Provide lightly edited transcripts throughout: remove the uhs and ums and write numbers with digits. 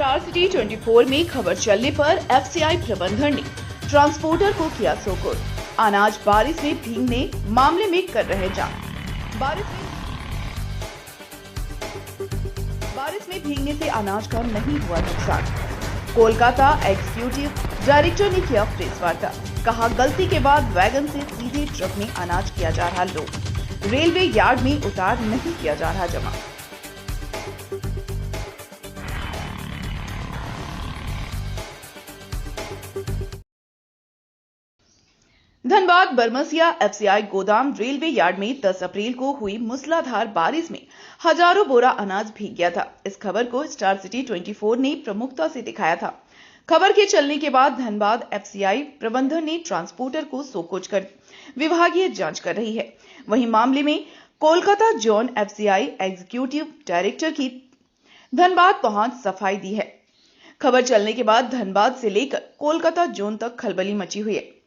Star city 24 में खबर चलने पर एफसीआई प्रबंधन ने ट्रांसपोर्टर को किया सोकोर। अनाज बारिश में भीगने मामले में कर रहे जांच। बारिश में भीगने से अनाज का नहीं हुआ नुकसान। कोलकाता एग्जीक्यूटिव डायरेक्टर ने किया प्रेस वार्ता। कहा, गलती के बाद वैगन से सीधे ट्रक में अनाज किया जा रहा लोड। रेलवे यार्ड में उतार नहीं किया जा रहा जमा। धनबाद बरमसिया एफसीआई गोदाम रेलवे यार्ड में 10 अप्रैल को हुई मूसलाधार बारिश में हजारों बोरा अनाज भीग गया था। इस खबर को स्टार सिटी 24 ने प्रमुखता से दिखाया था। खबर के चलने के बाद धनबाद एफसीआई प्रबंधन ने ट्रांसपोर्टर को सोकोच कर विभागीय जांच कर रही है। वहीं मामले में Kolkata zone FCI executive director की धनबाद पहुंच सफाई दी है। खबर चलने के बाद धनबाद से लेकर कोलकाता जोन तक खलबली मची हुई है।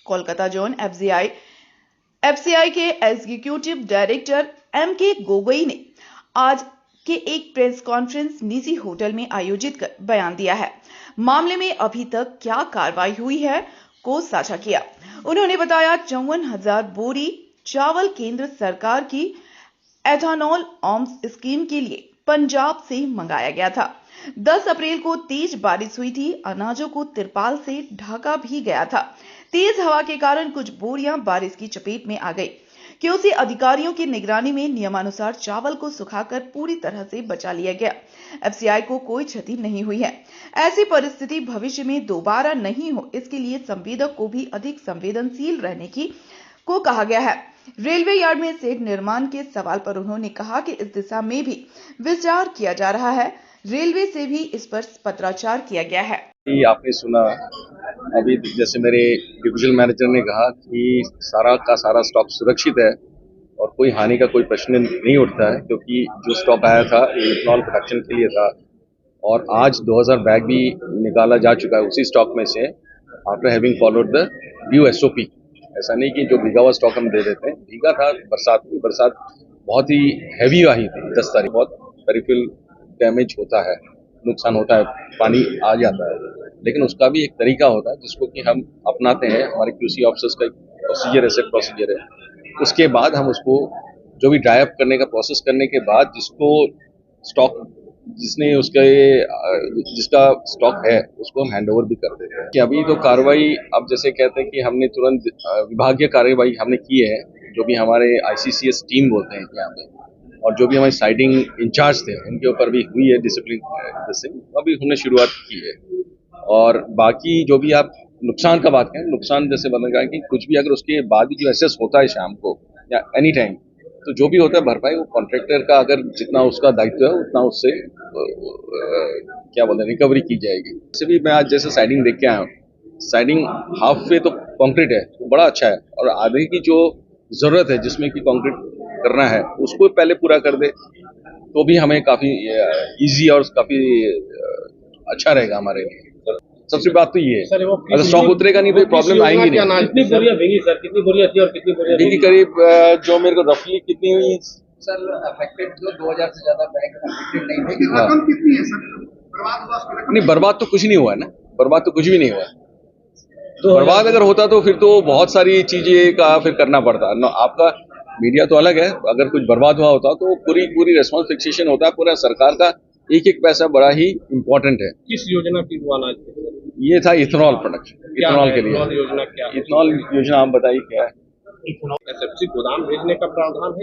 कोलकाता जोन एफसीआई के एग्जीक्यूटिव डायरेक्टर एमके गोगोई ने आज के एक प्रेस कॉन्फ्रेंस निजी होटल में आयोजित कर बयान दिया है। मामले में अभी तक क्या कार्रवाई हुई है को साझा किया। उन्होंने बताया, 54,000 बोरी चावल केंद्र सरकार की एथेनॉल आर्म्स स्कीम के लिए पंजाब से मंगाया गया था। 10 अप्रैल को तेज बारिश हुई थी। अनाजों को तिरपाल से ढका भी गया था। तेज हवा के कारण कुछ बोरियां बारिश की चपेट में आ गई। क्योंकि अधिकारियों की निगरानी में नियमानुसार चावल को सुखाकर पूरी तरह से बचा लिया गया। एफसीआई को कोई क्षति नहीं हुई है। ऐसी परिस्थिति भविष्य में दोबारा नहीं हो, इसके लिए संवेदक को भी अधिक संवेदनशील रहने को कहा गया है। रेलवे यार्ड में शेड निर्माण के सवाल पर उन्होंने कहा कि इस दिशा में भी विचार किया जा रहा है। रेलवे से भी इस पर पत्राचार किया गया है। आपने सुना अभी जैसे मेरे डिविजनल मैनेजर ने कहा कि सारा का सारा स्टॉक सुरक्षित है और कोई हानि का कोई प्रश्न नहीं उठता है, क्योंकि जो स्टॉक आया था इथेनॉल प्रोडक्शन के लिए था और आज 2000 बैग भी निकाला जा चुका है उसी स्टॉक में से, after having followed the due SOP. ऐसा नहीं कि जो भीगा हुआ स्टॉक हम दे देते हैं। भीगा था बरसात बहुत ही हैवी आई थी। 10 तारीख बहुत पेरिफेरल डैमेज होता है, नुकसान होता है, पानी आ जाता है, लेकिन उसका भी एक तरीका होता है जिसको कि हम अपनाते हैं। हमारे क्यूसी ऑफिसर्स का एक प्रोसीजर है, सेट प्रोसीजर है। उसके बाद हम उसको जो भी ड्राई अप करने का प्रोसेस करने के बाद जिसको स्टॉक जिसका स्टॉक है उसको हम हैंडओवर भी कर देते हैं। कि अभी तो कार्रवाई अब जैसे कहते हैं कि हमने तुरंत विभागीय कार्रवाई हमने की है। जो भी हमारे आईसीसीएस टीम बोलते हैं यहाँ पे, और जो भी हमारे साइडिंग इंचार्ज थे उनके ऊपर भी हुई है डिसिप्लिन, अभी हमने शुरुआत की है। और बाकी जो भी आप नुकसान का बात करें, नुकसान जैसे बनेगा कि कुछ भी अगर उसके बाद भी जो एसेस होता है शाम को या एनी टाइम, तो जो भी होता है भरपाई वो कॉन्ट्रैक्टर का अगर जितना उसका दायित्व है उतना उससे क्या बोलते हैं रिकवरी की जाएगी। वैसे भी मैं आज जैसे साइडिंग देख के आया हूँ, साइडिंग हाफ वे तो कंक्रीट है, तो बड़ा अच्छा है, और आगे की जो जरूरत है जिसमें कि कंक्रीट करना है उसको पहले पूरा कर दे तो भी हमें काफी इजी और काफी अच्छा रहेगा हमारे लिए। सबसे बात तो ये है, अगर स्टॉक उतरेगा नहीं तो प्रॉब्लम आएंगी नहीं। कितनी बोरियां भीगी सर? कितनी बोरियां थी और कितनी बोरियां भीगी? करीब जो मेरे को रफली कितनी हुई सर अफेक्टेड जो 2000 से ज्यादा बैंक अफेक्टेड नहीं थे। रकम कितनी है सर? नहीं, बर्बाद तो कुछ नहीं हुआ है ना, बर्बाद तो कुछ भी नहीं हुआ है। बर्बाद अगर होता तो फिर तो बहुत सारी चीजें का फिर करना पड़ता। आपका मीडिया तो अलग है, अगर कुछ बर्बाद हुआ होता तो पूरी रेस्पॉन्स फिक्सेशन होता है। पूरा सरकार का एक पैसा बड़ा ही इम्पोर्टेंट है। किस योजना की वो अनाज? ये था इथेनॉल प्रोडक्शन, इथेनॉल के लिए। योजना क्या? इथेनॉल योजना आप बताइए क्या है? एसएफसी गोदाम भेजने का प्रावधान है।